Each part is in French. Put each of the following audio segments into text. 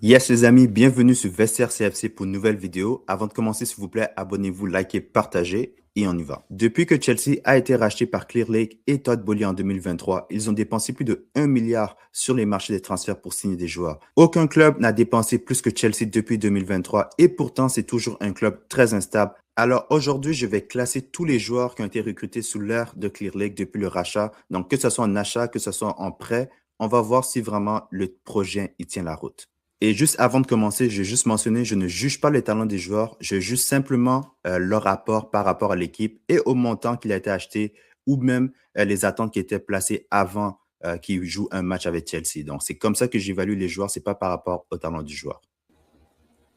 Yes les amis, bienvenue sur Vestiaire CFC pour une nouvelle vidéo. Avant de commencer, s'il vous plaît, abonnez-vous, likez, partagez et on y va. Depuis que Chelsea a été racheté par Clear Lake et Todd Boehly en 2023, ils ont dépensé plus de 1 milliard sur les marchés des transferts pour signer des joueurs. Aucun club n'a dépensé plus que Chelsea depuis 2023 et pourtant c'est toujours un club très instable. Alors aujourd'hui, je vais classer tous les joueurs qui ont été recrutés sous l'ère de Clear Lake depuis le rachat. Donc que ce soit en achat, que ce soit en prêt, on va voir si vraiment le projet y tient la route. Et juste avant de commencer, je vais juste mentionner, je ne juge pas les talents des joueurs, je juge simplement leur rapport par rapport à l'équipe et au montant qu'il a été acheté ou même les attentes qui étaient placées avant qu'ils jouent un match avec Chelsea. Donc, c'est comme ça que j'évalue les joueurs, c'est pas par rapport au talent du joueur.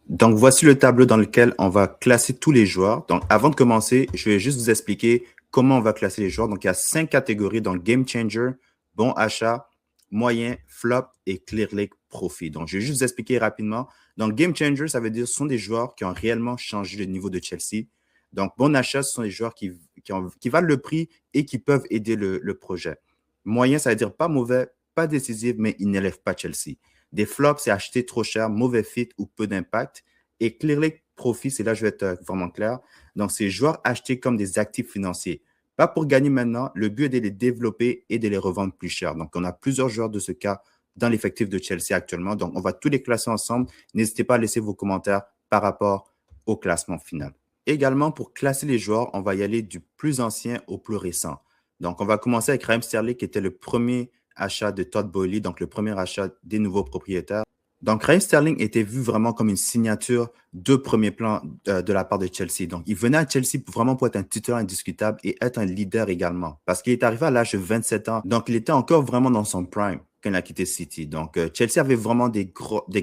Donc, voici le tableau dans lequel on va classer tous les joueurs. Donc, avant de commencer, je vais juste vous expliquer comment on va classer les joueurs. Donc, il y a 5 catégories, donc Game Changer, bon achat, moyen, flop et Clear Lake Profit. Donc, je vais juste vous expliquer rapidement. Donc, Game Changer, ça veut dire que ce sont des joueurs qui ont réellement changé le niveau de Chelsea. Donc, bon achat, ce sont des joueurs qui valent le prix et qui peuvent aider le projet. Moyen, ça veut dire pas mauvais, pas décisif, mais ils n'élèvent pas Chelsea. Des flops, c'est acheter trop cher, mauvais fit ou peu d'impact. Et Clear Lake Profit, c'est là que je vais être vraiment clair. Donc, c'est joueurs achetés comme des actifs financiers. Pas pour gagner maintenant, le but est de les développer et de les revendre plus cher. Donc, on a plusieurs joueurs de ce cas dans l'effectif de Chelsea actuellement. Donc, on va tous les classer ensemble. N'hésitez pas à laisser vos commentaires par rapport au classement final. Également, pour classer les joueurs, on va y aller du plus ancien au plus récent. Donc, on va commencer avec Raheem Sterling, qui était le premier achat de Todd Boehly, donc le premier achat des nouveaux propriétaires. Donc, Raheem Sterling était vu vraiment comme une signature de premier plan de la part de Chelsea. Donc, il venait à Chelsea vraiment pour être un tuteur indiscutable et être un leader également. Parce qu'il est arrivé à l'âge de 27 ans. Donc, il était encore vraiment dans son prime quand il a quitté City. Donc, Chelsea avait vraiment des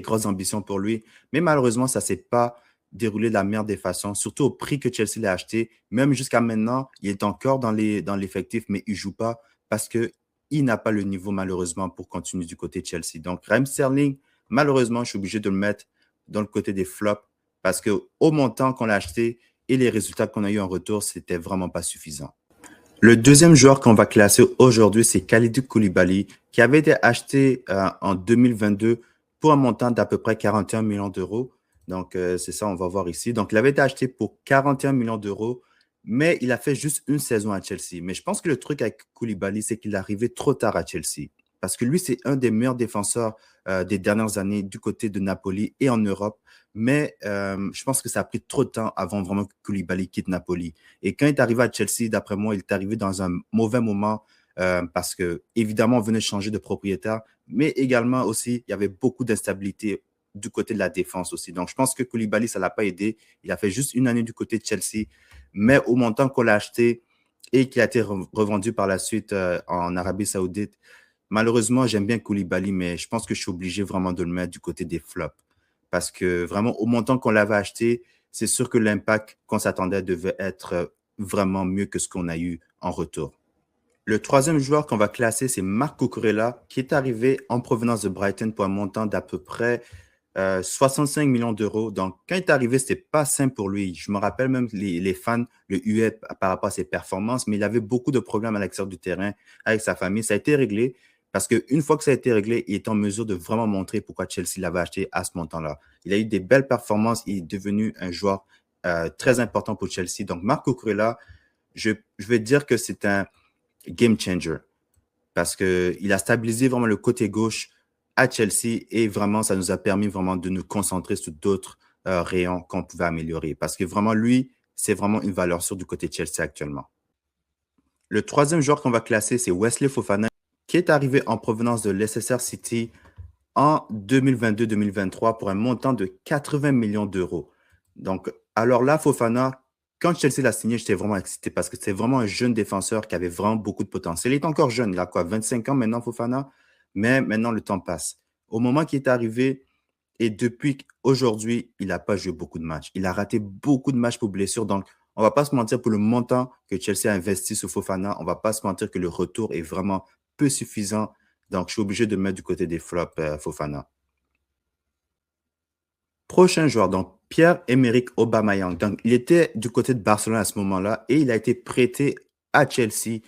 grosses ambitions pour lui. Mais malheureusement, ça ne s'est pas déroulé de la meilleure des façons, surtout au prix que Chelsea l'a acheté. Même jusqu'à maintenant, il est encore dans l'effectif, mais il ne joue pas parce qu'il n'a pas le niveau, malheureusement, pour continuer du côté de Chelsea. Donc, Raheem Sterling, malheureusement, je suis obligé de le mettre dans le côté des flops parce qu'au montant qu'on l'a acheté et les résultats qu'on a eu en retour, c'était vraiment pas suffisant. Le deuxième joueur qu'on va classer aujourd'hui, c'est Kalidou Koulibaly, qui avait été acheté en 2022 pour un montant d'à peu près 41 millions d'euros. Donc, c'est ça, on va voir ici. Donc, il avait été acheté pour 41 millions d'euros, mais il a fait juste une saison à Chelsea. Mais je pense que le truc avec Koulibaly, c'est qu'il est arrivé trop tard à Chelsea. Parce que lui, c'est un des meilleurs défenseurs des dernières années du côté de Napoli et en Europe. Mais je pense que ça a pris trop de temps avant vraiment que Koulibaly quitte Napoli. Et quand il est arrivé à Chelsea, d'après moi, il est arrivé dans un mauvais moment parce que, évidemment, on venait changer de propriétaire, mais également aussi, il y avait beaucoup d'instabilité du côté de la défense aussi. Donc, je pense que Koulibaly, ça ne l'a pas aidé. Il a fait juste une année du côté de Chelsea, mais au montant qu'on l'a acheté et qui a été revendu par la suite en Arabie Saoudite, malheureusement, j'aime bien Koulibaly, mais je pense que je suis obligé vraiment de le mettre du côté des flops. Parce que vraiment, au montant qu'on l'avait acheté, c'est sûr que l'impact qu'on s'attendait devait être vraiment mieux que ce qu'on a eu en retour. Le troisième joueur qu'on va classer, c'est Marco Cucurella, qui est arrivé en provenance de Brighton pour un montant d'à peu près 65 millions d'euros. Donc, quand il est arrivé, ce n'était pas simple pour lui. Je me rappelle même les fans le huaient par rapport à ses performances, mais il avait beaucoup de problèmes à l'extérieur du terrain avec sa famille. Ça a été réglé parce qu'une fois que ça a été réglé, il est en mesure de vraiment montrer pourquoi Chelsea l'avait acheté à ce montant-là. Il a eu des belles performances. Il est devenu un joueur très important pour Chelsea. Donc, Marco Cucurella, je vais dire que c'est un game changer parce qu'il a stabilisé vraiment le côté gauche à Chelsea et vraiment, ça nous a permis vraiment de nous concentrer sur d'autres rayons qu'on pouvait améliorer parce que vraiment, lui, c'est vraiment une valeur sûre du côté de Chelsea actuellement. Le troisième joueur qu'on va classer, c'est Wesley Fofana, qui est arrivé en provenance de Leicester City en 2022-2023 pour un montant de 80 millions d'euros. Donc, alors là, Fofana, quand Chelsea l'a signé, j'étais vraiment excité parce que c'est vraiment un jeune défenseur qui avait vraiment beaucoup de potentiel. Il est encore jeune, il a quoi, 25 ans maintenant, Fofana, mais maintenant le temps passe. Au moment qu'il est arrivé, et depuis aujourd'hui, il n'a pas joué beaucoup de matchs. Il a raté beaucoup de matchs pour blessure. Donc, on ne va pas se mentir pour le montant que Chelsea a investi sur Fofana. On ne va pas se mentir que le retour est vraiment peu suffisant. Donc, je suis obligé de mettre du côté des flops Fofana. Prochain joueur, donc Pierre-Emerick Aubameyang. Donc, il était du côté de Barcelone à ce moment-là et il a été prêté à Chelsea.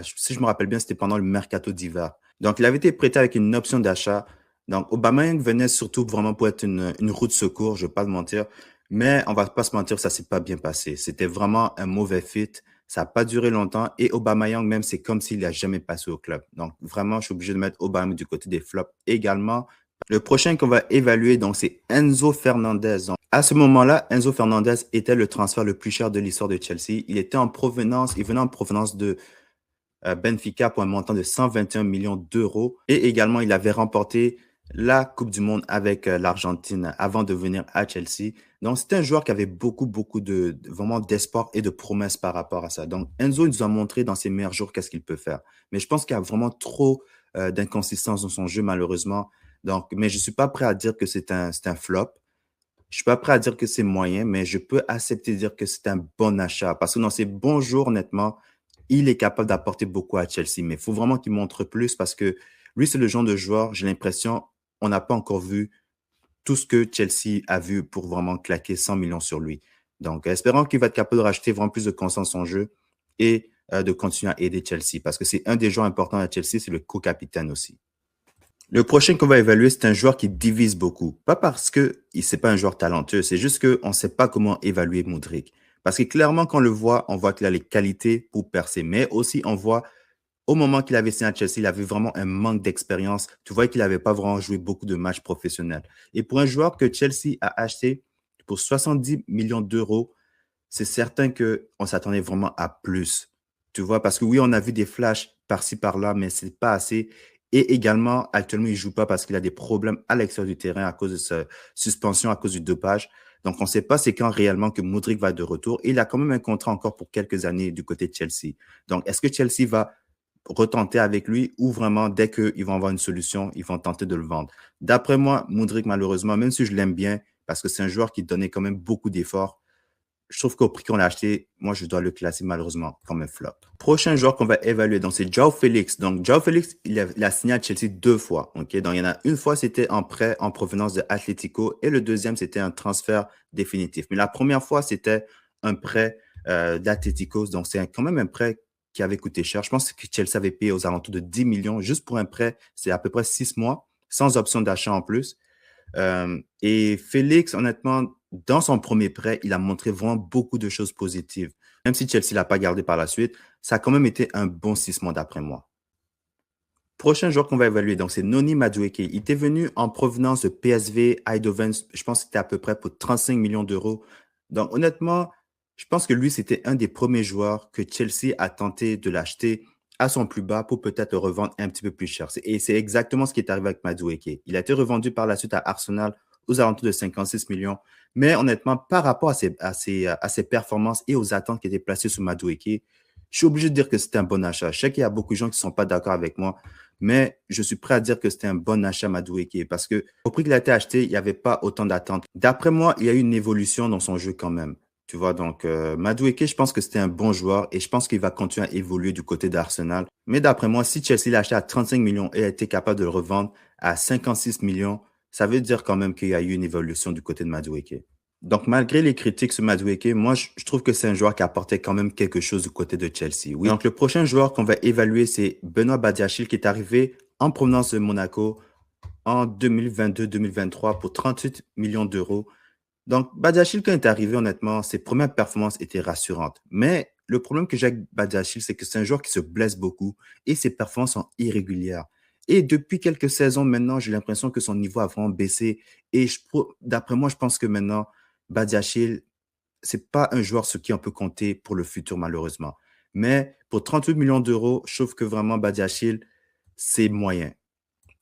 Si je me rappelle bien, c'était pendant le mercato d'hiver. Donc, il avait été prêté avec une option d'achat. Donc, Aubameyang venait surtout vraiment pour être une roue de secours, je vais pas te mentir. Mais on va pas se mentir, ça s'est pas bien passé. C'était vraiment un mauvais fit. Ça n'a pas duré longtemps. Et Aubameyang, même, c'est comme s'il n'a jamais passé au club. Donc, vraiment, je suis obligé de mettre Aubameyang du côté des flops également. Le prochain qu'on va évaluer, donc, c'est Enzo Fernandez. Donc, à ce moment-là, Enzo Fernandez était le transfert le plus cher de l'histoire de Chelsea. Il venait en provenance de Benfica pour un montant de 121 millions d'euros. Et également, il avait remporté la Coupe du Monde avec l'Argentine avant de venir à Chelsea. Donc, c'était un joueur qui avait beaucoup vraiment d'espoir et de promesses par rapport à ça. Donc, Enzo, il nous a montré dans ses meilleurs jours qu'est-ce qu'il peut faire. Mais je pense qu'il y a vraiment trop d'inconsistance dans son jeu, malheureusement. Donc, mais je suis pas prêt à dire que c'est un flop. Je suis pas prêt à dire que c'est moyen, mais je peux accepter de dire que c'est un bon achat. Parce que dans ses bons jours, honnêtement, il est capable d'apporter beaucoup à Chelsea. Mais il faut vraiment qu'il montre plus parce que lui, c'est le genre de joueur, j'ai l'impression, on n'a pas encore vu tout ce que Chelsea a vu pour vraiment claquer 100 millions sur lui. Donc, espérons qu'il va être capable de racheter vraiment plus de constance en jeu et de continuer à aider Chelsea parce que c'est un des joueurs importants à Chelsea, c'est le co-capitaine aussi. Le prochain qu'on va évaluer, c'est un joueur qui divise beaucoup. Pas parce que c'est pas un joueur talentueux, c'est juste qu'on ne sait pas comment évaluer Modric. Parce que clairement, quand on le voit, on voit qu'il a les qualités pour percer. Mais aussi, on voit, au moment qu'il avait signé à Chelsea, il avait vraiment un manque d'expérience. Tu vois qu'il n'avait pas vraiment joué beaucoup de matchs professionnels. Et pour un joueur que Chelsea a acheté pour 70 millions d'euros, c'est certain qu'on s'attendait vraiment à plus. Tu vois, parce que oui, on a vu des flashs par-ci, par-là, mais c'est pas assez. Et également, actuellement, il joue pas parce qu'il a des problèmes à l'extérieur du terrain à cause de sa suspension, à cause du dopage. Donc, on ne sait pas c'est quand réellement que Modric va être de retour. Et il a quand même un contrat encore pour quelques années du côté de Chelsea. Donc, est-ce que Chelsea va retenter avec lui ou vraiment, dès qu'ils vont avoir une solution, ils vont tenter de le vendre? D'après moi, Modric, malheureusement, même si je l'aime bien, parce que c'est un joueur qui donnait quand même beaucoup d'efforts, je trouve qu'au prix qu'on l'a acheté, moi, je dois le classer malheureusement comme un flop. Prochain joueur qu'on va évaluer, donc c'est João Félix. Donc, João Félix, il a signé à Chelsea 2 fois. Ok, donc, il y en a une fois, c'était en prêt en provenance de Atlético et le deuxième, c'était un transfert définitif. Mais la première fois, c'était un prêt d'Atlético. Donc, c'est quand même un prêt qui avait coûté cher. Je pense que Chelsea avait payé aux alentours de 10 millions juste pour un prêt. C'est à peu près 6 mois, sans option d'achat en plus. Et Félix, honnêtement, dans son premier prêt, il a montré vraiment beaucoup de choses positives. Même si Chelsea ne l'a pas gardé par la suite, ça a quand même été un bon 6 mois d'après moi. Prochain joueur qu'on va évaluer, donc c'est Noni Madueke. Il était venu en provenance de PSV Eindhoven, je pense que c'était à peu près pour 35 millions d'euros. Donc honnêtement, je pense que lui, c'était un des premiers joueurs que Chelsea a tenté de l'acheter à son plus bas pour peut-être le revendre un petit peu plus cher. Et c'est exactement ce qui est arrivé avec Madueke. Il a été revendu par la suite à Arsenal aux alentours de 56 millions. Mais honnêtement, par rapport à ses performances et aux attentes qui étaient placées sur Madueke, je suis obligé de dire que c'était un bon achat. Je sais qu'il y a beaucoup de gens qui ne sont pas d'accord avec moi, mais je suis prêt à dire que c'était un bon achat Madueke parce que au prix qu'il a été acheté, il n'y avait pas autant d'attentes. D'après moi, il y a eu une évolution dans son jeu quand même. Tu vois, donc Madueke, je pense que c'était un bon joueur et je pense qu'il va continuer à évoluer du côté d'Arsenal. Mais d'après moi, si Chelsea l'a acheté à 35 millions et a été capable de le revendre à 56 millions, ça veut dire quand même qu'il y a eu une évolution du côté de Madueke. Donc, malgré les critiques sur Madueke, moi, je trouve que c'est un joueur qui apportait quand même quelque chose du côté de Chelsea. Oui. Donc, le prochain joueur qu'on va évaluer, c'est Benoît Badiachil qui est arrivé en provenance de Monaco en 2022-2023 pour 38 millions d'euros. Donc, Badiachil, quand il est arrivé, honnêtement, ses premières performances étaient rassurantes. Mais le problème que j'ai avec Badiachil, c'est que c'est un joueur qui se blesse beaucoup et ses performances sont irrégulières. Et depuis quelques saisons maintenant, j'ai l'impression que son niveau a vraiment baissé. Et d'après moi, je pense que maintenant, Badiachil, c'est pas un joueur sur qui on peut compter pour le futur, malheureusement. Mais pour 38 millions d'euros, je trouve que vraiment Badiachil, c'est moyen.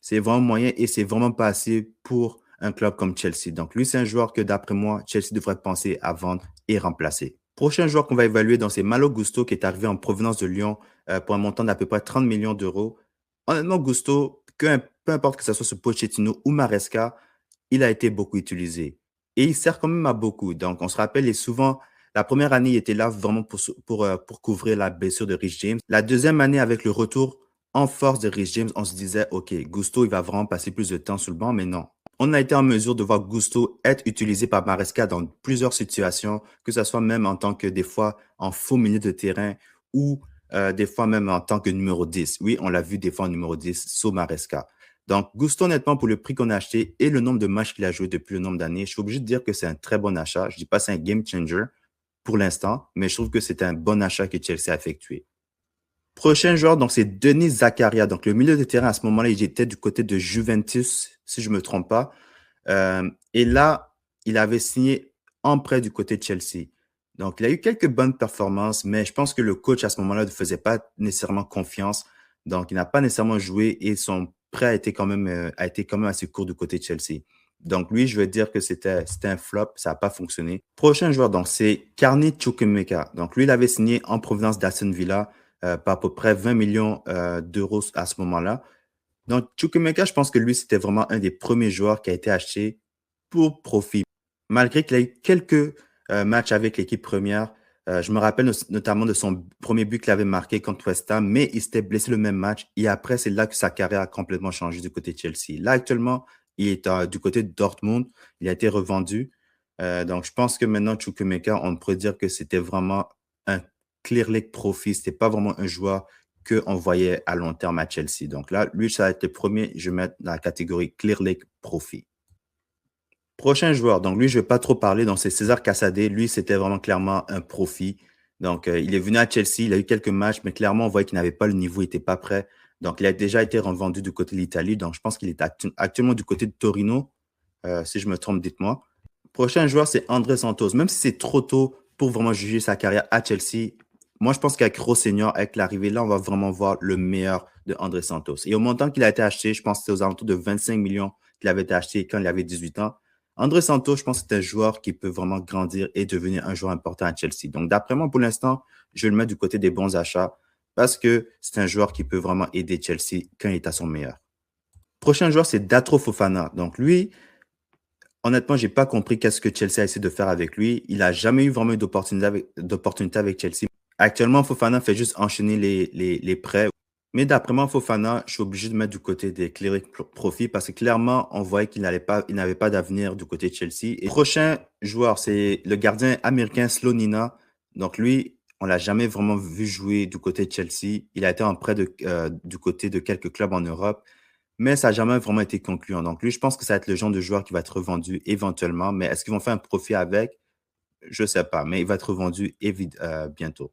C'est vraiment moyen et c'est vraiment pas assez pour un club comme Chelsea. Donc, lui, c'est un joueur que, d'après moi, Chelsea devrait penser à vendre et remplacer. Prochain joueur qu'on va évaluer, donc, c'est Malo Gusto qui est arrivé en provenance de Lyon pour un montant d'à peu près 30 millions d'euros. Honnêtement, Gusto, peu importe que ce soit sur Pochettino ou Maresca, il a été beaucoup utilisé. Et il sert quand même à beaucoup. Donc, on se rappelle, et souvent, la première année, il était là vraiment pour couvrir la blessure de Rich James. La deuxième année, avec le retour en force de Rich James, on se disait, OK, Gusto, il va vraiment passer plus de temps sur le banc, mais non. On a été en mesure de voir Gusto être utilisé par Maresca dans plusieurs situations, que ce soit même en tant que des fois en faux milieu de terrain ou des fois même en tant que numéro 10. Oui, on l'a vu des fois en numéro 10 sous Maresca. Donc, Gusto, honnêtement, pour le prix qu'on a acheté et le nombre de matchs qu'il a joué depuis le nombre d'années, je suis obligé de dire que c'est un très bon achat. Je ne dis pas que c'est un game changer pour l'instant, mais je trouve que c'est un bon achat que Chelsea a effectué. Prochain joueur, donc c'est Denis Zakaria. Donc, le milieu de terrain, à ce moment-là, il était du côté de Juventus, si je ne me trompe pas. Et là, il avait signé en prêt du côté de Chelsea. Donc, il a eu quelques bonnes performances, mais je pense que le coach à ce moment-là ne faisait pas nécessairement confiance. Donc, il n'a pas nécessairement joué et son prêt a été quand même assez court du côté de Chelsea. Donc, lui, je veux dire que c'était un flop, ça n'a pas fonctionné. Prochain joueur, donc, c'est Carney Chukwuemeka. Donc, lui, il avait signé en provenance d'Aston Villa par à peu près 20 millions d'euros à ce moment-là. Donc, Chukwuemeka, je pense que lui, c'était vraiment un des premiers joueurs qui a été acheté pour profit. Malgré qu'il a eu quelques matchs avec l'équipe première, je me rappelle notamment de son premier but qu'il avait marqué contre West Ham, mais il s'était blessé le même match. Et après, c'est là que sa carrière a complètement changé du côté de Chelsea. Là, actuellement, il est du côté de Dortmund. Il a été revendu. Donc, je pense que maintenant, Chukwuemeka, on pourrait dire que c'était vraiment un Clear Lake profit. C'était pas vraiment un joueur qu'on voyait à long terme à Chelsea. Donc là, lui, ça va être le premier, je vais mettre dans la catégorie Clear Lake Profit. Prochain joueur, donc lui, je ne vais pas trop parler, donc c'est César Cassadé. Lui, c'était vraiment clairement un profit. Donc, il est venu à Chelsea, il a eu quelques matchs, mais clairement, on voyait qu'il n'avait pas le niveau, il n'était pas prêt. Donc, il a déjà été revendu du côté de l'Italie. Donc, je pense qu'il est actuellement du côté de Torino. Si je me trompe, dites-moi. Prochain joueur, c'est André Santos. Même si c'est trop tôt pour vraiment juger sa carrière à Chelsea, moi, je pense qu'avec Rossegna, avec l'arrivée là, on va vraiment voir le meilleur de André Santos. Et au montant qu'il a été acheté, je pense que c'était aux alentours de 25 millions qu'il avait été acheté quand il avait 18 ans. André Santos, je pense que c'est un joueur qui peut vraiment grandir et devenir un joueur important à Chelsea. Donc, d'après moi, pour l'instant, je vais le mettre du côté des bons achats parce que c'est un joueur qui peut vraiment aider Chelsea quand il est à son meilleur. Prochain joueur, c'est Datro Fofana. Donc, lui, honnêtement, j'ai pas compris qu'est-ce que Chelsea a essayé de faire avec lui. Il a jamais eu vraiment d'opportunité avec Chelsea. Actuellement, Fofana fait juste enchaîner les prêts. Mais d'après moi, Fofana, je suis obligé de mettre du côté des Cleric Profit parce que clairement, on voyait qu'il n'avait pas d'avenir du côté de Chelsea. Et prochain joueur, c'est le gardien américain Slonina. Donc lui, on l'a jamais vraiment vu jouer du côté de Chelsea. Il a été en prêt du côté de quelques clubs en Europe, mais ça n'a jamais vraiment été concluant. Donc lui, je pense que ça va être le genre de joueur qui va être revendu éventuellement. Mais est-ce qu'ils vont faire un profit avec? Je ne sais pas, mais il va être revendu bientôt.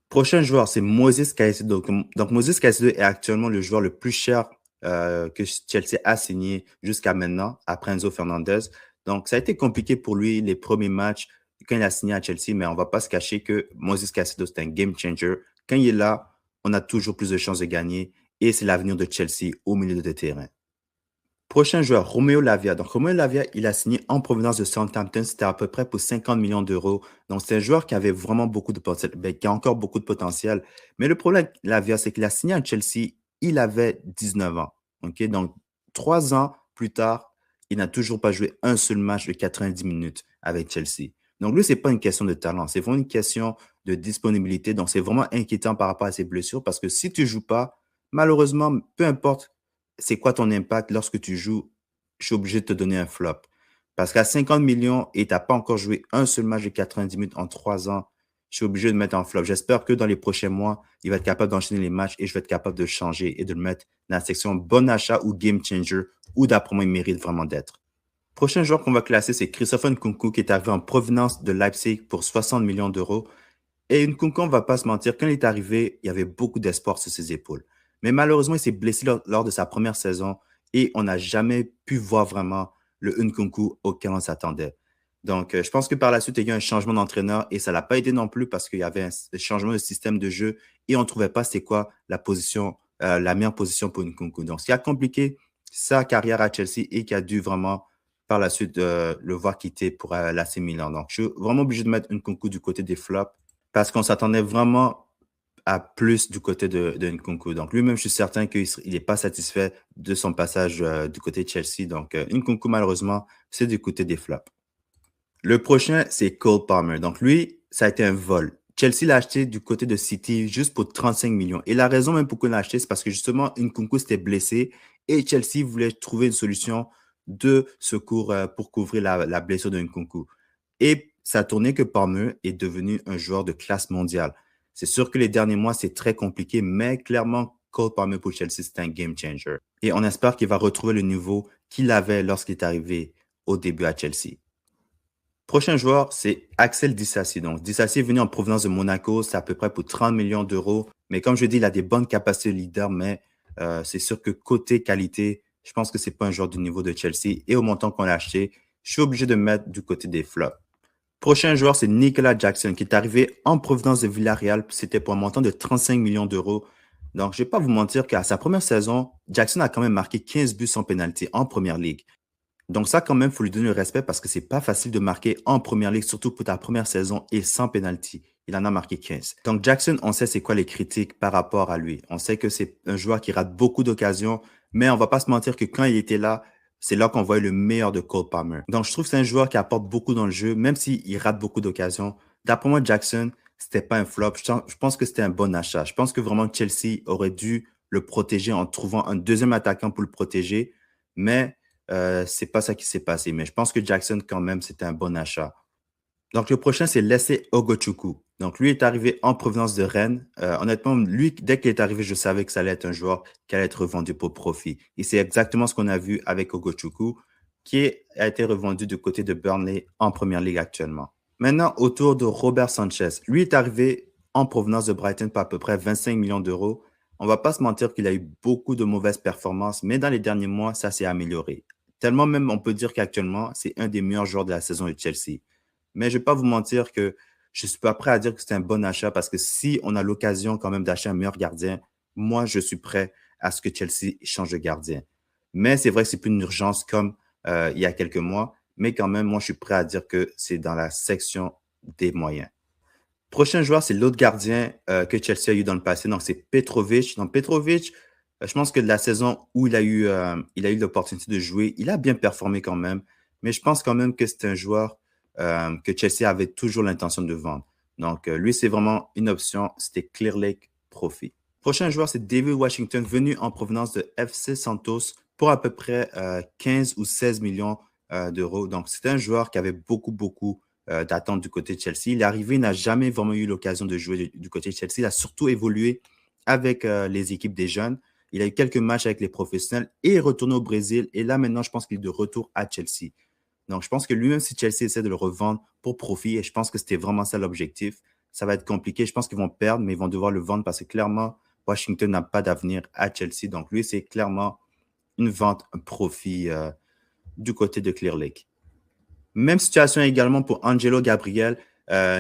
Prochain joueur, c'est Moses Caicedo. Donc, Moses Caicedo est actuellement le joueur le plus cher que Chelsea a signé jusqu'à maintenant, après Enzo Fernandez. Donc, ça a été compliqué pour lui les premiers matchs quand il a signé à Chelsea, mais on ne va pas se cacher que Moses Caicedo, c'est un game changer. Quand il est là, on a toujours plus de chances de gagner et c'est l'avenir de Chelsea au milieu de terrain. Prochain joueur, Romeo Lavia. Donc, Romeo Lavia, il a signé en provenance de Southampton. C'était à peu près pour 50 millions d'euros. Donc, c'est un joueur qui avait vraiment beaucoup de potentiel, qui a encore beaucoup de potentiel. Mais le problème avec Lavia, c'est qu'il a signé à Chelsea, il avait 19 ans. OK? Donc, 3 ans plus tard, il n'a toujours pas joué un seul match de 90 minutes avec Chelsea. Donc, lui, ce n'est pas une question de talent, c'est vraiment une question de disponibilité. Donc, c'est vraiment inquiétant par rapport à ses blessures parce que si tu ne joues pas, malheureusement, peu importe c'est quoi ton impact lorsque tu joues, je suis obligé de te donner un flop. Parce qu'à 50 millions et tu n'as pas encore joué un seul match de 90 minutes en 3 ans, je suis obligé de mettre en flop. J'espère que dans les prochains mois, il va être capable d'enchaîner les matchs et je vais être capable de changer et de le mettre dans la section bon achat ou game changer où d'après moi, il mérite vraiment d'être. Prochain joueur qu'on va classer, c'est Christopher Nkunku qui est arrivé en provenance de Leipzig pour 60 millions d'euros. Et Nkunku, on ne va pas se mentir, quand il est arrivé, il y avait beaucoup d'espoir sur ses épaules. Mais malheureusement, il s'est blessé lors de sa première saison et on n'a jamais pu voir vraiment le Nkunku auquel on s'attendait. Donc, je pense que par la suite, il y a eu un changement d'entraîneur et ça ne l'a pas aidé non plus parce qu'il y avait un changement de système de jeu et on ne trouvait pas c'était quoi la meilleure position pour Nkunku. Donc, ce qui a compliqué sa carrière à Chelsea et qui a dû vraiment par la suite le voir quitter pour l'AC Milan. Donc, je suis vraiment obligé de mettre Nkunku du côté des flops parce qu'on s'attendait vraiment à plus du côté de Nkunku. Donc, lui-même, je suis certain qu'il n'est pas satisfait de son passage du côté de Chelsea. Donc, Nkunku, malheureusement, c'est du côté des flops. Le prochain, c'est Cole Palmer. Donc, lui, ça a été un vol. Chelsea l'a acheté du côté de City juste pour 35 millions. Et la raison même pourquoi il l'a acheté, c'est parce que justement, Nkunku s'était blessé et Chelsea voulait trouver une solution de secours pour couvrir la blessure de Nkunku. Et ça a tourné que Palmer est devenu un joueur de classe mondiale. C'est sûr que les derniers mois, c'est très compliqué, mais clairement, Cole Palmer pour Chelsea, c'est un game changer. Et on espère qu'il va retrouver le niveau qu'il avait lorsqu'il est arrivé au début à Chelsea. Prochain joueur, c'est Axel Disasi. Donc, Disasi est venu en provenance de Monaco. C'est à peu près pour 30 millions d'euros. Mais comme je dis, il a des bonnes capacités de leader. Mais c'est sûr que côté qualité, je pense que c'est pas un joueur du niveau de Chelsea. Et au montant qu'on l'a acheté, je suis obligé de mettre du côté des flops. Prochain joueur, c'est Nicolas Jackson, qui est arrivé en provenance de Villarreal. C'était pour un montant de 35 millions d'euros. Donc, je ne vais pas vous mentir qu'à sa première saison, Jackson a quand même marqué 15 buts sans pénalty en Première Ligue. Donc ça, quand même, il faut lui donner le respect parce que c'est pas facile de marquer en Première Ligue, surtout pour ta première saison et sans penalty. Il en a marqué 15. Donc Jackson, on sait c'est quoi les critiques par rapport à lui. On sait que c'est un joueur qui rate beaucoup d'occasions, mais on va pas se mentir que quand il était là, c'est là qu'on voyait le meilleur de Cole Palmer. Donc je trouve que c'est un joueur qui apporte beaucoup dans le jeu, même s'il rate beaucoup d'occasions. D'après moi, Jackson, c'était pas un flop. Je pense que c'était un bon achat. Je pense que vraiment Chelsea aurait dû le protéger en trouvant un deuxième attaquant pour le protéger, mais c'est pas ça qui s'est passé, mais je pense que Jackson, quand même, c'était un bon achat. Donc, le prochain, c'est Lesse Ogochukwu. Donc, lui est arrivé en provenance de Rennes. Honnêtement, lui, dès qu'il est arrivé, je savais que ça allait être un joueur qui allait être revendu pour profit. Et c'est exactement ce qu'on a vu avec Ogochukwu, a été revendu du côté de Burnley en Première Ligue actuellement. Maintenant, autour de Robert Sanchez. Lui est arrivé en provenance de Brighton pour à peu près 25 millions d'euros. On va pas se mentir qu'il a eu beaucoup de mauvaises performances, mais dans les derniers mois, ça s'est amélioré. Tellement même, on peut dire qu'actuellement, c'est un des meilleurs joueurs de la saison de Chelsea. Mais je ne vais pas vous mentir que je suis pas prêt à dire que c'est un bon achat parce que si on a l'occasion quand même d'acheter un meilleur gardien, moi, je suis prêt à ce que Chelsea change de gardien. Mais c'est vrai que c'est plus une urgence comme il y a quelques mois, mais quand même, moi, je suis prêt à dire que c'est dans la section des moyens. Prochain joueur, c'est l'autre gardien que Chelsea a eu dans le passé. Donc, c'est Petrovic. Donc, Petrovic, je pense que de la saison où il a eu l'opportunité de jouer, il a bien performé quand même. Mais je pense quand même que c'est un joueur que Chelsea avait toujours l'intention de vendre. Donc, lui, c'est vraiment une option. C'était Clear Lake Profit. Prochain joueur, c'est David Washington, venu en provenance de FC Santos pour à peu près 15 ou 16 millions d'euros. Donc, c'était un joueur qui avait beaucoup d'attente du côté de Chelsea. Il est arrivé, il n'a jamais vraiment eu l'occasion de jouer du côté de Chelsea. Il a surtout évolué avec les équipes des jeunes. Il a eu quelques matchs avec les professionnels et est retourné au Brésil. Et là, maintenant, je pense qu'il est de retour à Chelsea. Donc, je pense que lui-même, si Chelsea essaie de le revendre pour profit, et je pense que c'était vraiment ça l'objectif, ça va être compliqué. Je pense qu'ils vont perdre, mais ils vont devoir le vendre parce que clairement, Washington n'a pas d'avenir à Chelsea. Donc, lui, c'est clairement une vente, un profit du côté de Clear Lake. Même situation également pour Angelo Gabriel,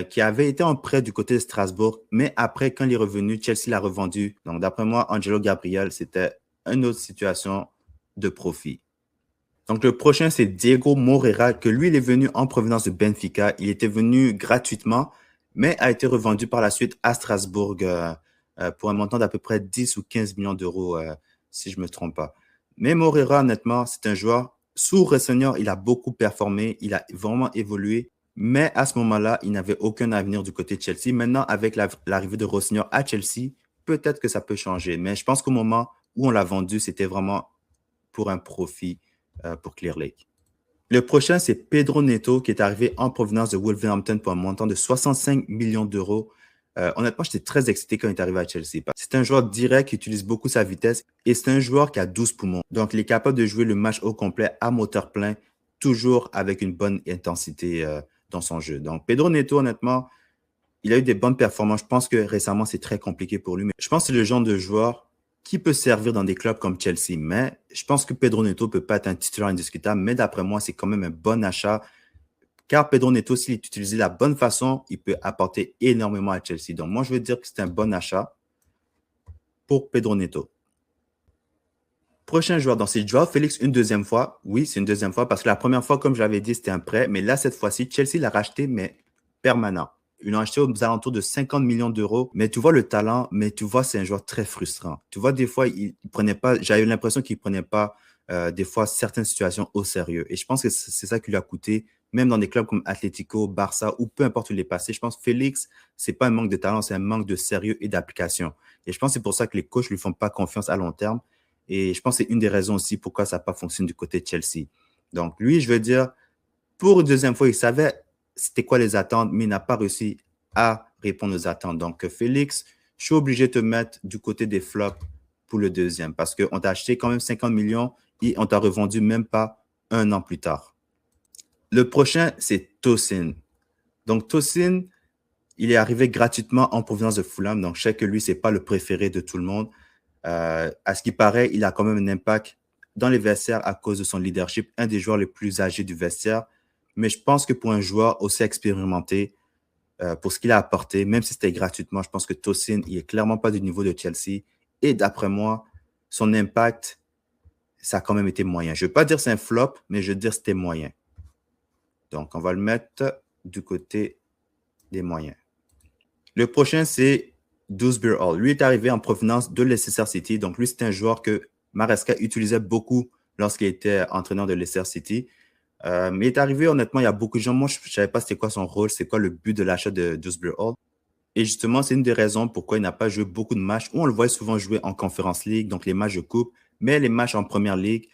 qui avait été en prêt du côté de Strasbourg, mais après, quand il est revenu, Chelsea l'a revendu. Donc, d'après moi, Angelo Gabriel, c'était une autre situation de profit. Donc, le prochain, c'est Diego Moreira, que lui, il est venu en provenance de Benfica. Il était venu gratuitement, mais a été revendu par la suite à Strasbourg pour un montant d'à peu près 10 ou 15 millions d'euros, si je ne me trompe pas. Mais Moreira, honnêtement, c'est un joueur, sous Rossonero, il a beaucoup performé, il a vraiment évolué, mais à ce moment-là, il n'avait aucun avenir du côté de Chelsea. Maintenant, avec l'arrivée de Rossonero à Chelsea, peut-être que ça peut changer. Mais je pense qu'au moment où on l'a vendu, c'était vraiment pour un profit pour Clear Lake. Le prochain, c'est Pedro Neto, qui est arrivé en provenance de Wolverhampton pour un montant de 65 millions d'euros. Honnêtement, j'étais très excité quand il est arrivé à Chelsea. C'est un joueur direct qui utilise beaucoup sa vitesse et c'est un joueur qui a 12 poumons. Donc, il est capable de jouer le match au complet à moteur plein, toujours avec une bonne intensité dans son jeu. Donc, Pedro Neto, honnêtement, il a eu des bonnes performances. Je pense que récemment, c'est très compliqué pour lui. Mais je pense que c'est le genre de joueur qui peut servir dans des clubs comme Chelsea. Mais je pense que Pedro Neto ne peut pas être un titulaire indiscutable. Mais d'après moi, c'est quand même un bon achat. Car Pedro Neto, s'il est utilisé de la bonne façon, il peut apporter énormément à Chelsea. Donc, moi, je veux dire que c'est un bon achat pour Pedro Neto. Prochain joueur, donc c'est Joao Félix une deuxième fois. Oui, c'est une deuxième fois parce que la première fois, comme je l'avais dit, c'était un prêt. Mais là, cette fois-ci, Chelsea l'a racheté, mais permanent. Ils l'ont acheté aux alentours de 50 millions d'euros. Mais tu vois le talent, mais tu vois, c'est un joueur très frustrant. Tu vois, des fois, il prenait pas, j'avais l'impression qu'il ne prenait pas des fois certaines situations au sérieux. Et je pense que c'est ça qui lui a coûté, même dans des clubs comme Atlético, Barça, ou peu importe où il est passé. Je pense que Félix, c'est pas un manque de talent, c'est un manque de sérieux et d'application. Et je pense que c'est pour ça que les coachs lui font pas confiance à long terme. Et je pense que c'est une des raisons aussi pourquoi ça n'a pas fonctionné du côté de Chelsea. Donc, lui, je veux dire, pour une deuxième fois, il savait c'était quoi les attentes, mais il n'a pas réussi à répondre aux attentes. Donc, Félix, je suis obligé de te mettre du côté des flops pour le deuxième parce qu'on t'a acheté quand même 50 millions et on t'a revendu même pas un an plus tard. Le prochain, c'est Tosin. Donc, Tosin, il est arrivé gratuitement en provenance de Fulham. Donc, je sais que lui, c'est pas le préféré de tout le monde. À ce qui paraît, il a quand même un impact dans les vestiaires à cause de son leadership, un des joueurs les plus âgés du vestiaire. Mais je pense que pour un joueur aussi expérimenté, pour ce qu'il a apporté, même si c'était gratuitement, je pense que Tosin, il est clairement pas du niveau de Chelsea. Et d'après moi, son impact, ça a quand même été moyen. Je ne veux pas dire c'est un flop, mais je veux dire c'était moyen. Donc, on va le mettre du côté des moyens. Le prochain, c'est Dewsbury Hall. Lui est arrivé en provenance de Leicester City. Donc, lui, c'est un joueur que Maresca utilisait beaucoup lorsqu'il était entraîneur de Leicester City. Mais il est arrivé, honnêtement, il y a beaucoup de gens. Moi, je ne savais pas c'était quoi son rôle, c'est quoi le but de l'achat de Dewsbury Hall. Et justement, c'est une des raisons pourquoi il n'a pas joué beaucoup de matchs, où on le voit souvent jouer en Conference League, donc les matchs de coupe, mais les matchs en Première Ligue,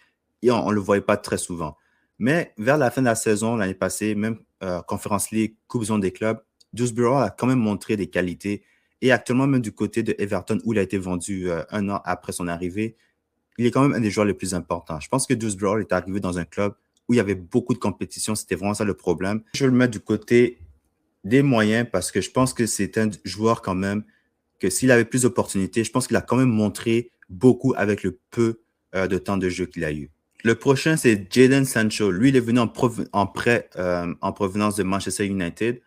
on ne le voyait pas très souvent. Mais vers la fin de la saison, l'année passée, même Conference League, Coupe Zone des clubs, Dewsbury Hall a quand même montré des qualités. Et actuellement, même du côté de Everton, où il a été vendu un an après son arrivée, il est quand même un des joueurs les plus importants. Je pense que Dewsbury Hall est arrivé dans un club où il y avait beaucoup de compétition. C'était vraiment ça le problème. Je vais le mettre du côté des moyens parce que je pense que c'est un joueur quand même que s'il avait plus d'opportunités, je pense qu'il a quand même montré beaucoup avec le peu de temps de jeu qu'il a eu. Le prochain, c'est Jadon Sancho. Lui, il est venu en prêt en provenance de Manchester United.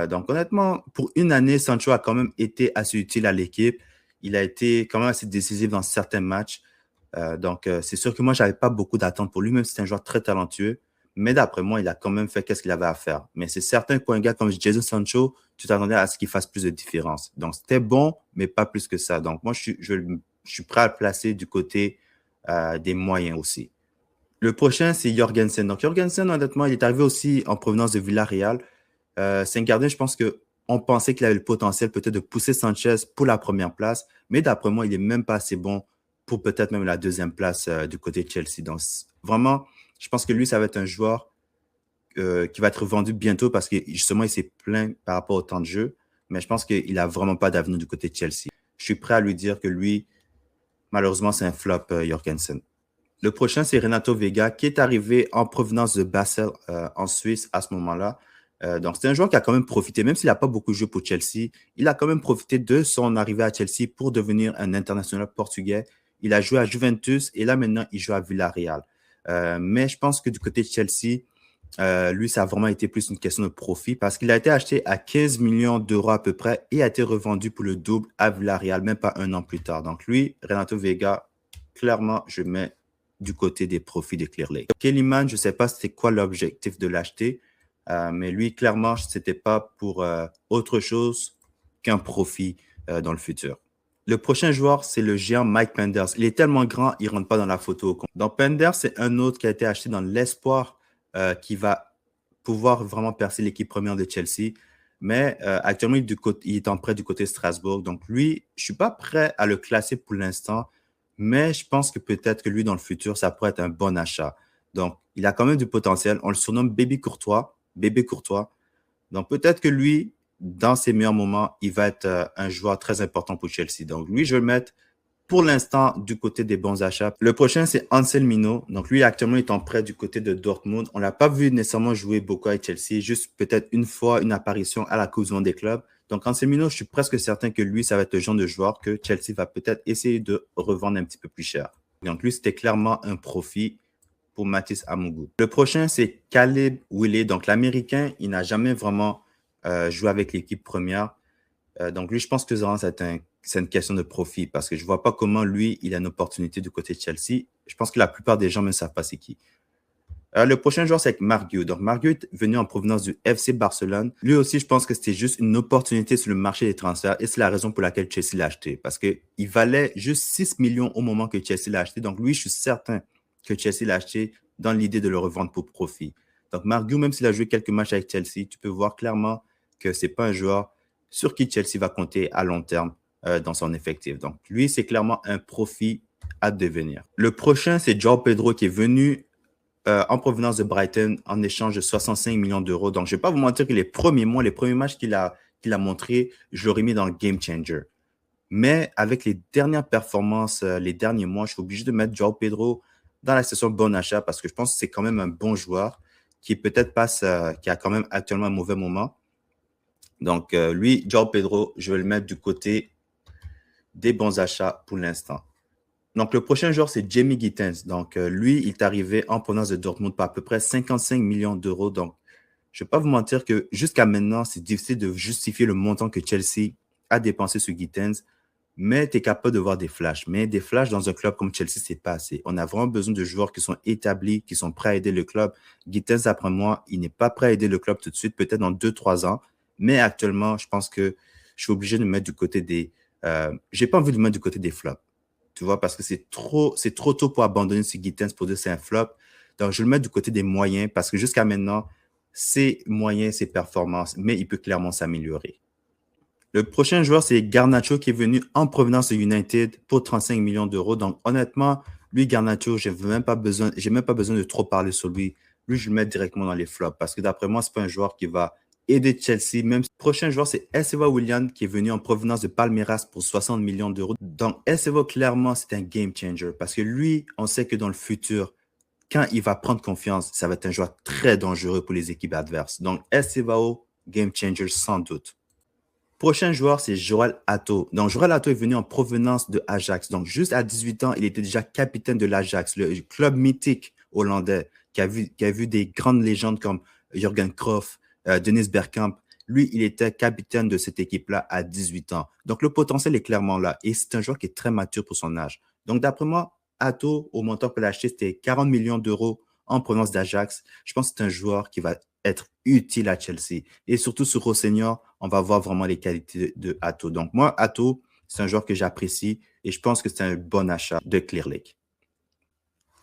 Donc, honnêtement, pour une année, Sancho a quand même été assez utile à l'équipe. Il a été quand même assez décisif dans certains matchs. Donc, c'est sûr que moi, je n'avais pas beaucoup d'attentes pour lui, même si c'est un joueur très talentueux. Mais d'après moi, il a quand même fait qu'est-ce qu'il avait à faire. Mais c'est certain qu'un gars comme Jadon Sancho, tu t'attendais à ce qu'il fasse plus de différence. Donc, c'était bon, mais pas plus que ça. Donc, moi, je suis prêt à le placer du côté des moyens aussi. Le prochain, c'est Jorgensen. Donc, Jorgensen, honnêtement, il est arrivé aussi en provenance de Villarreal. C'est un gardien, je pense qu'on pensait qu'il avait le potentiel peut-être de pousser Sanchez pour la première place. Mais d'après moi, il n'est même pas assez bon pour peut-être même la deuxième place du côté de Chelsea. Donc, vraiment, je pense que lui, ça va être un joueur qui va être vendu bientôt parce que justement, il s'est plaint par rapport au temps de jeu. Mais je pense qu'il n'a vraiment pas d'avenir du côté de Chelsea. Je suis prêt à lui dire que lui, malheureusement, c'est un flop, Jorgensen. Le prochain, c'est Renato Vega, qui est arrivé en provenance de Basel en Suisse à ce moment-là. Donc, c'est un joueur qui a quand même profité, même s'il n'a pas beaucoup joué pour Chelsea, il a quand même profité de son arrivée à Chelsea pour devenir un international portugais. Il a joué à Juventus et là, maintenant, il joue à Villarreal. Mais je pense que du côté de Chelsea, lui, ça a vraiment été plus une question de profit parce qu'il a été acheté à 15 millions d'euros à peu près et a été revendu pour le double à Villarreal, même pas un an plus tard. Donc, lui, Renato Vega, clairement, je mets du côté des profits de Clear Lake. Kellyman, je ne sais pas c'était quoi l'objectif de l'acheter, mais lui, clairement, ce n'était pas pour autre chose qu'un profit dans le futur. Le prochain joueur, c'est le géant Mike Penders. Il est tellement grand, il ne rentre pas dans la photo. Donc, Penders, c'est un autre qui a été acheté dans l'espoir qui va pouvoir vraiment percer l'équipe première de Chelsea. Mais actuellement, il est en prêt du côté de Strasbourg. Donc, lui, je ne suis pas prêt à le classer pour l'instant. Mais je pense que peut-être que lui, dans le futur, ça pourrait être un bon achat. Donc, il a quand même du potentiel. On le surnomme Bébé Courtois. Bébé Courtois. Donc, peut-être que lui, dans ses meilleurs moments, il va être un joueur très important pour Chelsea. Donc, lui, je vais le mettre pour l'instant du côté des bons achats. Le prochain, c'est Anselmino. Donc, lui, actuellement, il est en prêt du côté de Dortmund. On ne l'a pas vu nécessairement jouer beaucoup avec Chelsea, juste peut-être une fois une apparition à la Coupe du Monde des clubs. Donc, Anselmino, je suis presque certain que lui, ça va être le genre de joueur que Chelsea va peut-être essayer de revendre un petit peu plus cher. Donc, lui, c'était clairement un profit pour Mathis Amougou. Le prochain, c'est Caleb Wiley. Donc, l'Américain, il n'a jamais vraiment joué avec l'équipe première. Donc, lui, je pense que c'est une question de profit parce que je ne vois pas comment lui, il a une opportunité du côté de Chelsea. Je pense que la plupart des gens ne savent pas c'est qui. Le prochain joueur, c'est Marguerite. Donc, Marguerite est venu en provenance du FC Barcelone. Lui aussi, je pense que c'était juste une opportunité sur le marché des transferts et c'est la raison pour laquelle Chelsea l'a acheté. Parce qu'il valait juste 6 millions au moment que Chelsea l'a acheté. Donc, lui, je suis certain que Chelsea l'a acheté dans l'idée de le revendre pour profit. Donc, Marguerite, même s'il a joué quelques matchs avec Chelsea, tu peux voir clairement que ce n'est pas un joueur sur qui Chelsea va compter à long terme dans son effectif. Donc, lui, c'est clairement un profit à devenir. Le prochain, c'est João Pedro qui est venu en provenance de Brighton en échange de 65 millions d'euros. Donc, je ne vais pas vous mentir que les premiers mois, les premiers matchs qu'il a montré, je l'aurais mis dans le game changer. Mais avec les dernières performances, les derniers mois, je suis obligé de mettre João Pedro dans la session bon achat parce que je pense que c'est quand même un bon joueur qui peut-être passe, qui a quand même actuellement un mauvais moment. Donc, lui, João Pedro, je vais le mettre du côté des bons achats pour l'instant. Donc, le prochain joueur, c'est Jamie Gittens. Donc, lui, il est arrivé en provenance de Dortmund par à peu près 55 millions d'euros. Donc, je ne vais pas vous mentir que jusqu'à maintenant, c'est difficile de justifier le montant que Chelsea a dépensé sur Gittens, mais tu es capable de voir des flashs. Mais des flashs dans un club comme Chelsea, c'est pas assez. On a vraiment besoin de joueurs qui sont établis, qui sont prêts à aider le club. Gittens, après moi, il n'est pas prêt à aider le club tout de suite, peut-être dans 2-3 ans. Mais actuellement, je pense que je suis obligé de me mettre du côté des... j'ai pas envie de me mettre du côté des flops. Tu vois, parce que c'est trop tôt pour abandonner ce Gittens pour dire que c'est un flop. Donc, je le mets du côté des moyens parce que jusqu'à maintenant, c'est moyen, c'est performance, mais il peut clairement s'améliorer. Le prochain joueur, c'est Garnacho qui est venu en provenance de United pour 35 millions d'euros. Donc, honnêtement, lui, Garnacho, j'ai même pas besoin de trop parler sur lui. Lui, je le mets directement dans les flops parce que d'après moi, c'est pas un joueur qui va aider Chelsea. Même le prochain joueur, c'est Esteva Willian qui est venu en provenance de Palmeiras pour 60 millions d'euros. Donc, Esteva, clairement, c'est un game changer parce que lui, on sait que dans le futur, quand il va prendre confiance, ça va être un joueur très dangereux pour les équipes adverses. Donc, Estevao, game changer sans doute. Prochain joueur, c'est Joël Atto. Donc, Joël Atto est venu en provenance de Ajax. Donc, juste à 18 ans, il était déjà capitaine de l'Ajax, le club mythique hollandais qui a vu des grandes légendes comme Jürgen Klopp, Dennis Bergkamp. Lui, il était capitaine de cette équipe-là à 18 ans. Donc, le potentiel est clairement là. Et c'est un joueur qui est très mature pour son âge. Donc, d'après moi, Atto, au montant pour l'acheter, c'était 40 millions d'euros en provenance d'Ajax. Je pense que c'est un joueur qui va être utile à Chelsea. Et surtout sur Rossenior, on va voir vraiment les qualités de Atto. Donc moi, Atto, c'est un joueur que j'apprécie et je pense que c'est un bon achat de Clear Lake.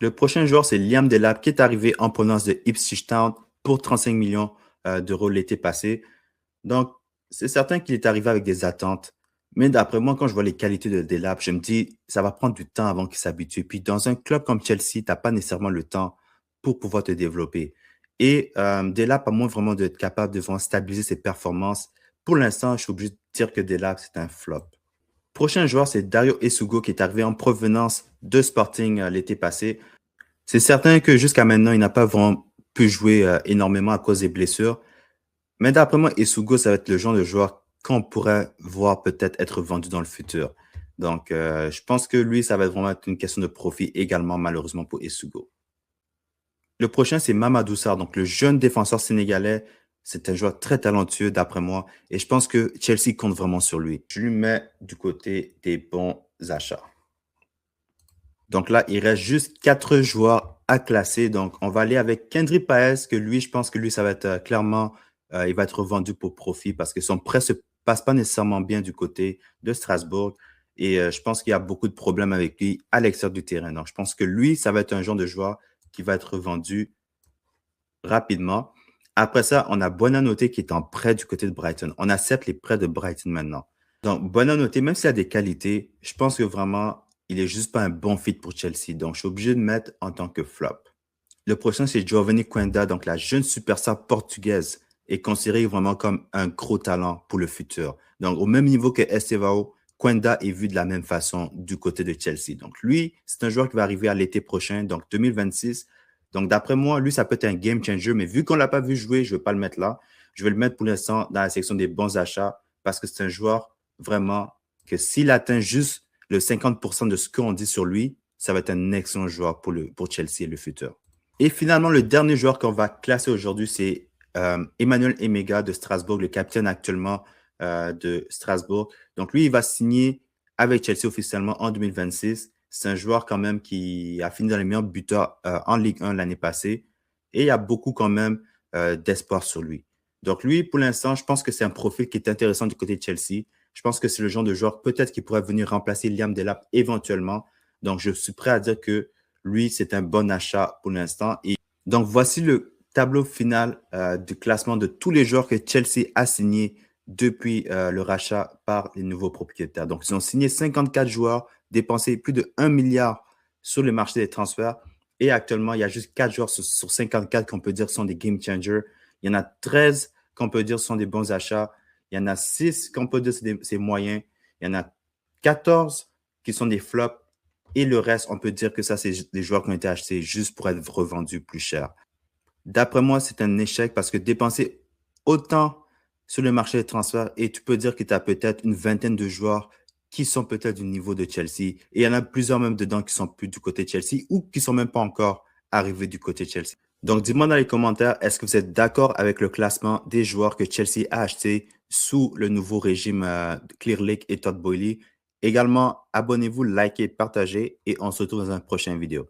Le prochain joueur, c'est Liam Delap qui est arrivé en provenance de Ipswich Town pour 35 millions d'euros l'été passé. Donc, c'est certain qu'il est arrivé avec des attentes. Mais d'après moi, quand je vois les qualités de Delap, je me dis, ça va prendre du temps avant qu'il s'habitue. Puis dans un club comme Chelsea, tu n'as pas nécessairement le temps pour pouvoir te développer. Et Delap, à moins vraiment d'être capable de vraiment stabiliser ses performances, pour l'instant, je suis obligé de dire que Delap, c'est un flop. Prochain joueur, c'est Dario Esugo qui est arrivé en provenance de Sporting l'été passé. C'est certain que jusqu'à maintenant, il n'a pas vraiment pu jouer énormément à cause des blessures. Mais d'après moi, Esugo, ça va être le genre de joueur qu'on pourrait voir peut-être être vendu dans le futur. Donc, je pense que lui, ça va vraiment être une question de profit également, malheureusement, pour Esugo. Le prochain, c'est Mamadou Sarr, donc le jeune défenseur sénégalais. C'est un joueur très talentueux, d'après moi. Et je pense que Chelsea compte vraiment sur lui. Je lui mets du côté des bons achats. Donc là, il reste juste 4 joueurs à classer. Donc, on va aller avec Kendry Paez, que lui, je pense que lui, ça va être clairement, il va être vendu pour profit parce que son prêt se passe pas nécessairement bien du côté de Strasbourg. Et je pense qu'il y a beaucoup de problèmes avec lui à l'extérieur du terrain. Donc, je pense que lui, ça va être un genre de joueur qui va être vendu rapidement. Après ça, on a Buonanotte qui est en prêt du côté de Brighton. On accepte les prêts de Brighton maintenant. Donc, Buonanotte, même s'il a des qualités, je pense que vraiment, il est juste pas un bon fit pour Chelsea. Donc, je suis obligé de mettre en tant que flop. Le prochain, c'est Giovanni Quenda, donc la jeune superstar portugaise est considérée vraiment comme un gros talent pour le futur. Donc, au même niveau que Estevao, Quenda est vu de la même façon du côté de Chelsea. Donc, lui, c'est un joueur qui va arriver à l'été prochain, donc 2026. Donc, d'après moi, lui, ça peut être un game changer, mais vu qu'on ne l'a pas vu jouer, je ne vais pas le mettre là. Je vais le mettre pour l'instant dans la section des bons achats parce que c'est un joueur vraiment que s'il atteint juste le 50% de ce qu'on dit sur lui, ça va être un excellent joueur pour Chelsea et le futur. Et finalement, le dernier joueur qu'on va classer aujourd'hui, c'est Emmanuel Emega de Strasbourg, le capitaine actuellement de Strasbourg. Donc, lui, il va signer avec Chelsea officiellement en 2026. C'est un joueur quand même qui a fini dans les meilleurs buteurs en Ligue 1 l'année passée. Et il y a beaucoup quand même d'espoir sur lui. Donc, lui, pour l'instant, je pense que c'est un profil qui est intéressant du côté de Chelsea. Je pense que c'est le genre de joueur peut-être qui pourrait venir remplacer Liam Delap éventuellement. Donc, je suis prêt à dire que lui, c'est un bon achat pour l'instant. Et donc, voici le tableau final du classement de tous les joueurs que Chelsea a signés depuis le rachat par les nouveaux propriétaires. Donc, ils ont signé 54 joueurs, dépensé plus de 1 milliard sur le marché des transferts. Et actuellement, il y a juste 4 joueurs sur 54 qu'on peut dire sont des game changers. Il y en a 13 qu'on peut dire sont des bons achats. Il y en a 6 qu'on peut dire c'est moyens. Il y en a 14 qui sont des flops et le reste, on peut dire que ça, c'est des joueurs qui ont été achetés juste pour être revendus plus cher. D'après moi, c'est un échec parce que dépenser autant sur le marché des transferts et tu peux dire que tu as peut-être une vingtaine de joueurs qui sont peut-être du niveau de Chelsea et il y en a plusieurs même dedans qui sont plus du côté de Chelsea ou qui sont même pas encore arrivés du côté de Chelsea. Donc, dis-moi dans les commentaires, est-ce que vous êtes d'accord avec le classement des joueurs que Chelsea a achetés sous le nouveau régime de Clear Lake et Todd Boehly? Également, abonnez-vous, likez, partagez et on se retrouve dans une prochaine vidéo.